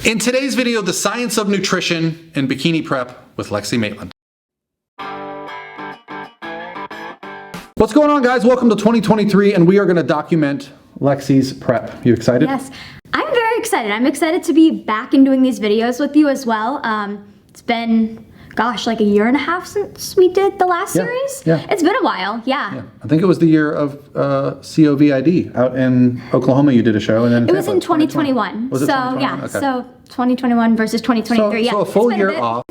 In today's video, the science of nutrition and bikini prep with Lexie Maitland. What's going on, guys? Welcome to 2023, and we are going to document Lexie's prep. You excited? Yes, I'm very excited. I'm excited to be back and doing these videos with you as well. It's been, gosh, like a year and a half since we did the last series. Yeah. It's been a while, yeah. I think it was the year of COVID out in Oklahoma. You did a show, and then it was in 2021. Was it so 2021? yeah, Okay. So 2021 versus 2023. So a full year off.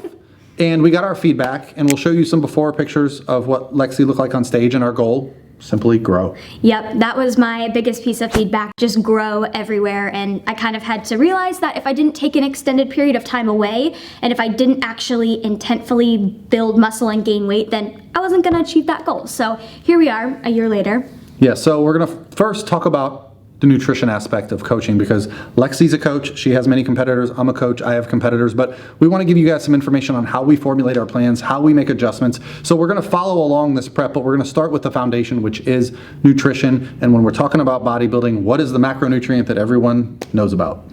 And we got our feedback, and we'll show you some before pictures of what Lexie looked like on stage, and our goal, simply grow. Yep, that was my biggest piece of feedback, just grow everywhere. And I kind of had to realize that if I didn't take an extended period of time away, and if I didn't actually intentfully build muscle and gain weight, then I wasn't gonna achieve that goal. So here we are, a year later. Yeah, so we're gonna first talk about the nutrition aspect of coaching, because Lexie's a coach. She has many competitors. I'm a coach. I have competitors. But we want to give you guys some information on how we formulate our plans, how we make adjustments. So we're going to follow along this prep, but we're going to start with the foundation, which is nutrition. And when we're talking about bodybuilding, what is the macronutrient that everyone knows about?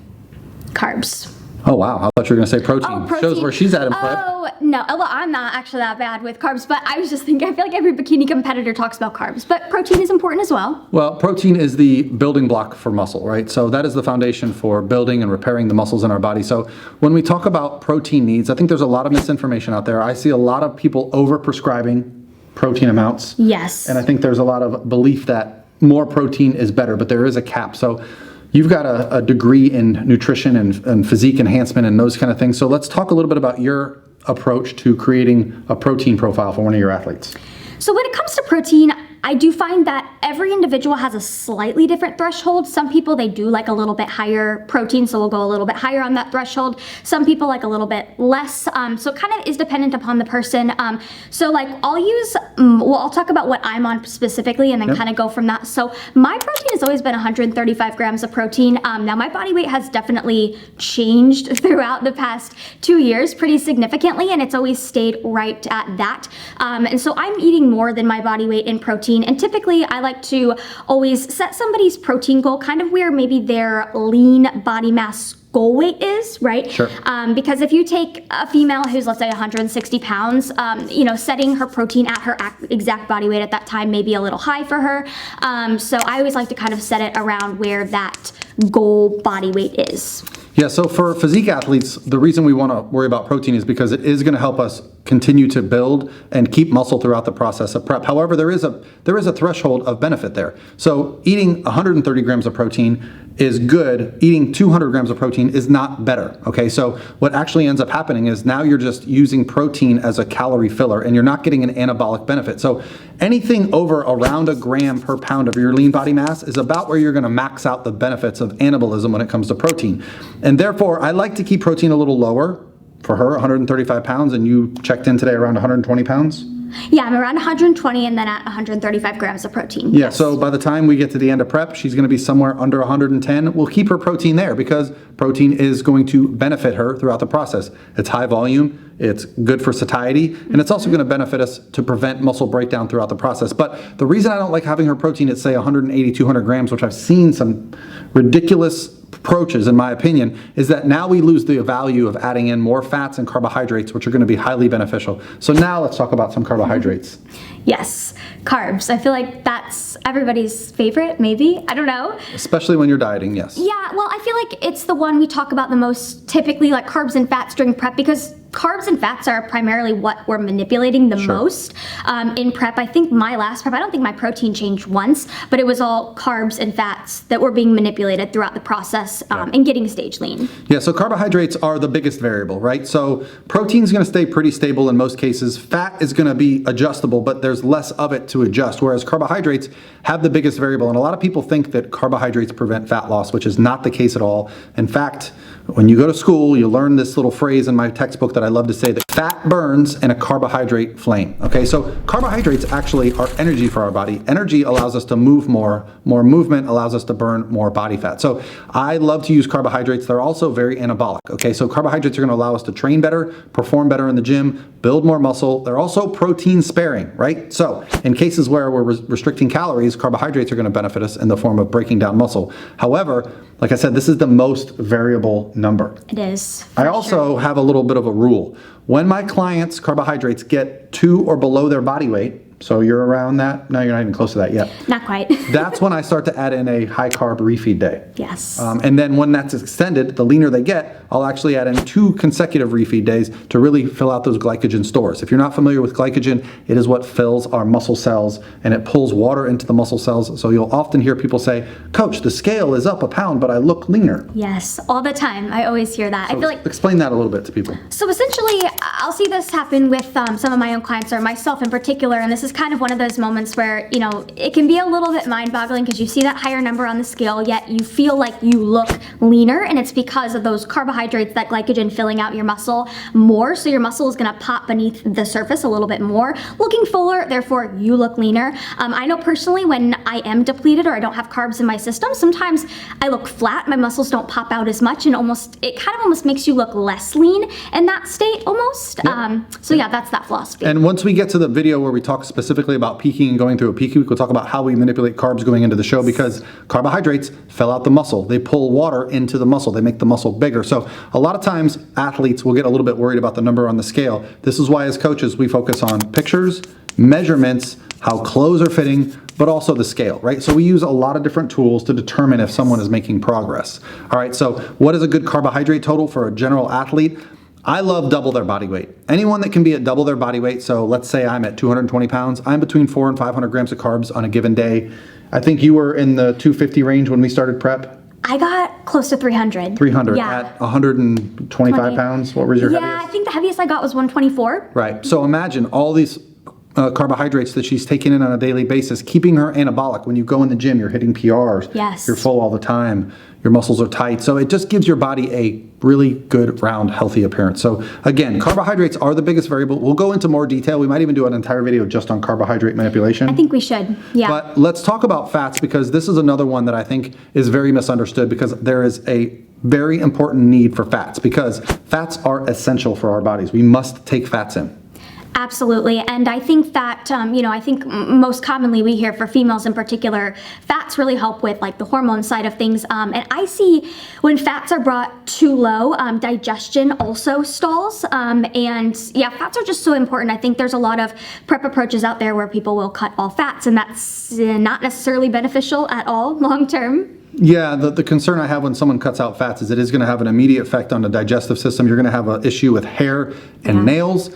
Carbs. Oh, wow. I thought you were going to say protein. Oh, protein. Shows where she's at in prep. Oh, no. Well, I'm not actually that bad with carbs, but I was just thinking, I feel like every bikini competitor talks about carbs, but protein is important as well. Well, protein is the building block for muscle, right? So that is the foundation for building and repairing the muscles in our body. So when we talk about protein needs, I think there's a lot of misinformation out there. I see a lot of people over-prescribing protein amounts. Yes. And I think there's a lot of belief that more protein is better, but there is a cap. So you've got a degree in nutrition and physique enhancement and those kind of things. So let's talk a little bit about your approach to creating a protein profile for one of your athletes. So when it comes to protein, I do find that every individual has a slightly different threshold. Some people, they do like a little bit higher protein, so we'll go a little bit higher on that threshold. Some people like a little bit less. So it kind of is dependent upon the person. So like I'll use, I'll talk about what I'm on specifically and then kind of go from that. So my protein has always been 135 grams of protein. Now my body weight has definitely changed throughout the past 2 years pretty significantly, and it's always stayed right at that. And so I'm eating more than my body weight in protein. And typically I like to always set somebody's protein goal kind of where maybe their lean body mass goal weight is, right? Sure. Because if you take a female who's, let's say, 160 pounds, setting her protein at her exact body weight at that time may be a little high for her. So I always like to kind of set it around where that goal body weight is. Yeah, so for physique athletes, the reason we want to worry about protein is because it is going to help us continue to build and keep muscle throughout the process of prep. However, there is a threshold of benefit there. So eating 130 grams of protein is good. Eating 200 grams of protein is not better. Okay, so what actually ends up happening is now you're just using protein as a calorie filler, and you're not getting an anabolic benefit. So anything over around a gram per pound of your lean body mass is about where you're going to max out the benefits of anabolism when it comes to protein. And therefore, I like to keep protein a little lower. For her, 135 pounds, and you checked in today around 120 pounds? Yeah, I'm around 120 and then at 135 grams of protein. Yeah, so by the time we get to the end of prep, she's going to be somewhere under 110. We'll keep her protein there because protein is going to benefit her throughout the process. It's high volume, it's good for satiety, and it's also going to benefit us to prevent muscle breakdown throughout the process. But the reason I don't like having her protein at, say, 180, 200 grams, which I've seen some ridiculous approaches, in my opinion, is that now we lose the value of adding in more fats and carbohydrates, which are going to be highly beneficial. So now let's talk about some carbohydrates. Yes, carbs. I feel like that's everybody's favorite, maybe. I don't know. Especially when you're dieting, yes. Yeah, well, I feel like it's the one we talk about the most typically, like carbs and fats during prep, because carbs and fats are primarily what we're manipulating the most in prep. I think my last prep, I don't think my protein changed once, but it was all carbs and fats that were being manipulated throughout the process and getting stage lean. Yeah, so carbohydrates are the biggest variable, right? So protein is going to stay pretty stable in most cases. Fat is going to be adjustable, but there's less of it to adjust, whereas carbohydrates have the biggest variable. And a lot of people think that carbohydrates prevent fat loss, which is not the case at all. In fact, when you go to school, you learn this little phrase in my textbook that I love to say, that fat burns and a carbohydrate flame. Okay, so carbohydrates actually are energy for our body. Energy allows us to move more. More movement allows us to burn more body fat. So I love to use carbohydrates. They're also very anabolic. Okay, so carbohydrates are going to allow us to train better, perform better in the gym, build more muscle. They're also protein sparing, right? So in cases where we're restricting calories, carbohydrates are going to benefit us in the form of breaking down muscle. However, like I said, this is the most variable number. It is. I also have a little bit of a rule. When my clients' carbohydrates get to or below their body weight, so you're around that, no, you're not even close to that yet. Not quite. That's when I start to add in a high carb refeed day. Yes. And then when that's extended, the leaner they get, I'll actually add in 2 consecutive refeed days to really fill out those glycogen stores. If you're not familiar with glycogen, it is what fills our muscle cells and it pulls water into the muscle cells. So you'll often hear people say, Coach, the scale is up a pound, but I look leaner. Yes, all the time. I always hear that. So I feel like explain that a little bit to people. So essentially, I'll see this happen with some of my own clients or myself in particular, and this is kind of one of those moments where, you know, it can be a little bit mind-boggling because you see that higher number on the scale, yet you feel like you look leaner, and it's because of those carbohydrates, that glycogen filling out your muscle more, so your muscle is going to pop beneath the surface a little bit more, looking fuller, therefore you look leaner. I know personally when I am depleted or I don't have carbs in my system, sometimes I look flat, my muscles don't pop out as much, and it kind of almost makes you look less lean in that state almost. Yep. So yeah, that's that philosophy. And once we get to the video where we talk specifically about peaking and going through a peak week, we'll talk about how we manipulate carbs going into the show, because carbohydrates fill out the muscle. They pull water into the muscle. They make the muscle bigger. So a lot of times athletes will get a little bit worried about the number on the scale. This is why as coaches we focus on pictures, measurements, how clothes are fitting, but also the scale, right? So we use a lot of different tools to determine if someone is making progress. All right, so what is a good carbohydrate total for a general athlete? I love double their body weight. Anyone that can be at double their body weight, so let's say I'm at 220 pounds, I'm between 400 and 500 grams of carbs on a given day. I think you were in the 250 range when we started prep. I got close to 300. 300 yeah. At 125 pounds. What was your heaviest? Yeah, I think the heaviest I got was 124. Right. So imagine all these carbohydrates that she's taking in on a daily basis, keeping her anabolic. When you go in the gym, you're hitting PRs. Yes. You're full all the time. Your muscles are tight. So it just gives your body a really good, round, healthy appearance. So again, carbohydrates are the biggest variable. We'll go into more detail. We might even do an entire video just on carbohydrate manipulation. I think we should, yeah. But let's talk about fats, because this is another one that I think is very misunderstood, because there is a very important need for fats, because fats are essential for our bodies. We must take fats in. Absolutely, and I think that, I think most commonly we hear for females in particular, fats really help with like the hormone side of things, and I see when fats are brought too low, digestion also stalls, and yeah, fats are just so important. I think there's a lot of prep approaches out there where people will cut all fats, and that's not necessarily beneficial at all long term. Yeah, the concern I have when someone cuts out fats is it is going to have an immediate effect on the digestive system. You're going to have an issue with hair and nails.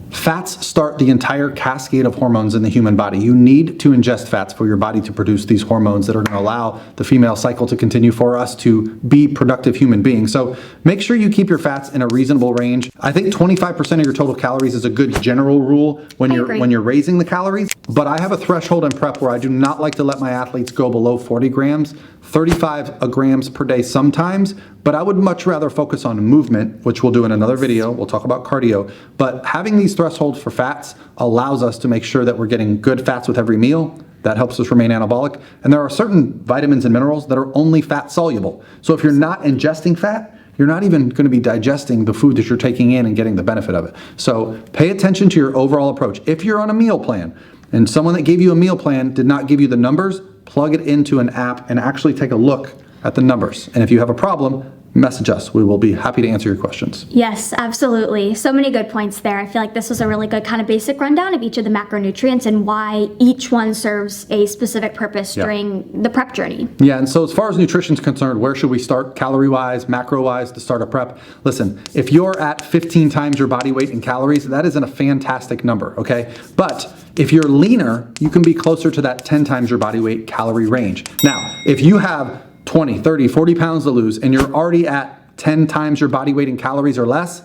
Fats start the entire cascade of hormones in the human body. You need to ingest fats for your body to produce these hormones that are going to allow the female cycle to continue, for us to be productive human beings. So make sure you keep your fats in a reasonable range. I think 25% of your total calories is a good general rule when you're raising the calories. But I have a threshold in prep where I do not like to let my athletes go below 40 grams, 35 grams per day sometimes, but I would much rather focus on movement, which we'll do in another video. We'll talk about cardio. But having these thresholds for fats allows us to make sure that we're getting good fats with every meal. That helps us remain anabolic. And there are certain vitamins and minerals that are only fat soluble. So if you're not ingesting fat, you're not even going to be digesting the food that you're taking in and getting the benefit of it. So pay attention to your overall approach. If you're on a meal plan and someone that gave you a meal plan did not give you the numbers, plug it into an app and actually take a look at the numbers. And if you have a problem, message us. We will be happy to answer your questions. Yes, absolutely. So many good points there. I feel like this was a really good kind of basic rundown of each of the macronutrients and why each one serves a specific purpose during the prep journey. Yeah, and so as far as nutrition is concerned, where should we start calorie-wise, macro-wise to start a prep? Listen, if you're at 15 times your body weight in calories, that isn't a fantastic number, okay? But if you're leaner, you can be closer to that 10 times your body weight calorie range. Now, if you have 20, 30, 40 pounds to lose and you're already at 10 times your body weight in calories or less,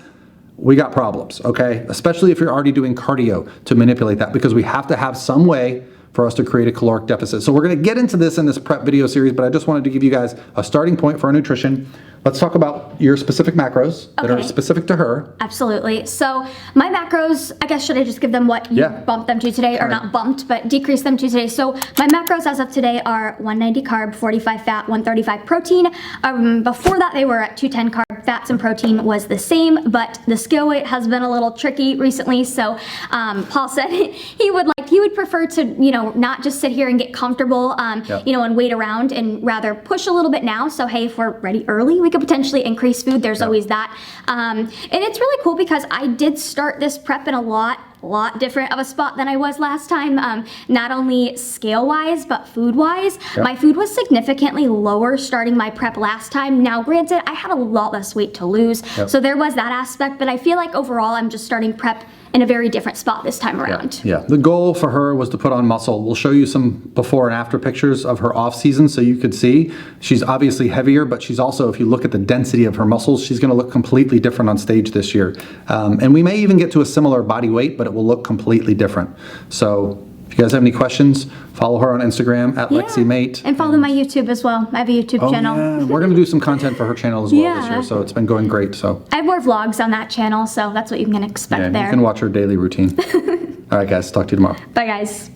we got problems, okay? Especially if you're already doing cardio to manipulate that, because we have to have some way for us to create a caloric deficit. So we're going to get into this in this prep video series, but I just wanted to give you guys a starting point for our nutrition. Let's talk about your specific macros that are specific to her. Absolutely. So my macros, I guess, should I just give them what you bumped them to today? Or not bumped, but decreased them to today. So my macros as of today are 190 carb, 45 fat, 135 protein. Before that, they were at 210 carb. Fats and protein was the same, but the scale weight has been a little tricky recently. So Paul said he would prefer to, not just sit here and get comfortable, and wait around and rather push a little bit now. So hey, if we're ready early, we could potentially increase food. There's always that. And it's really cool because I did start this prep in a lot different of a spot than I was last time, not only scale wise but food wise. My food was significantly lower starting my prep last time. Now granted, I had a lot less weight to lose, so there was that aspect, but I feel like overall I'm just starting prep in a very different spot this time around. The goal for her was to put on muscle. We'll show you some before and after pictures of her off season so you could see. She's obviously heavier, but she's also, if you look at the density of her muscles, she's gonna look completely different on stage this year. And we may even get to a similar body weight, but it will look completely different. So if you guys have any questions, follow her on Instagram at Lexie Mate. And follow my YouTube as well. I have a YouTube channel. Yeah. We're going to do some content for her channel as well this year, so it's been going great. So I have more vlogs on that channel, so that's what you can expect there. You can watch her daily routine. All right, guys. Talk to you tomorrow. Bye, guys.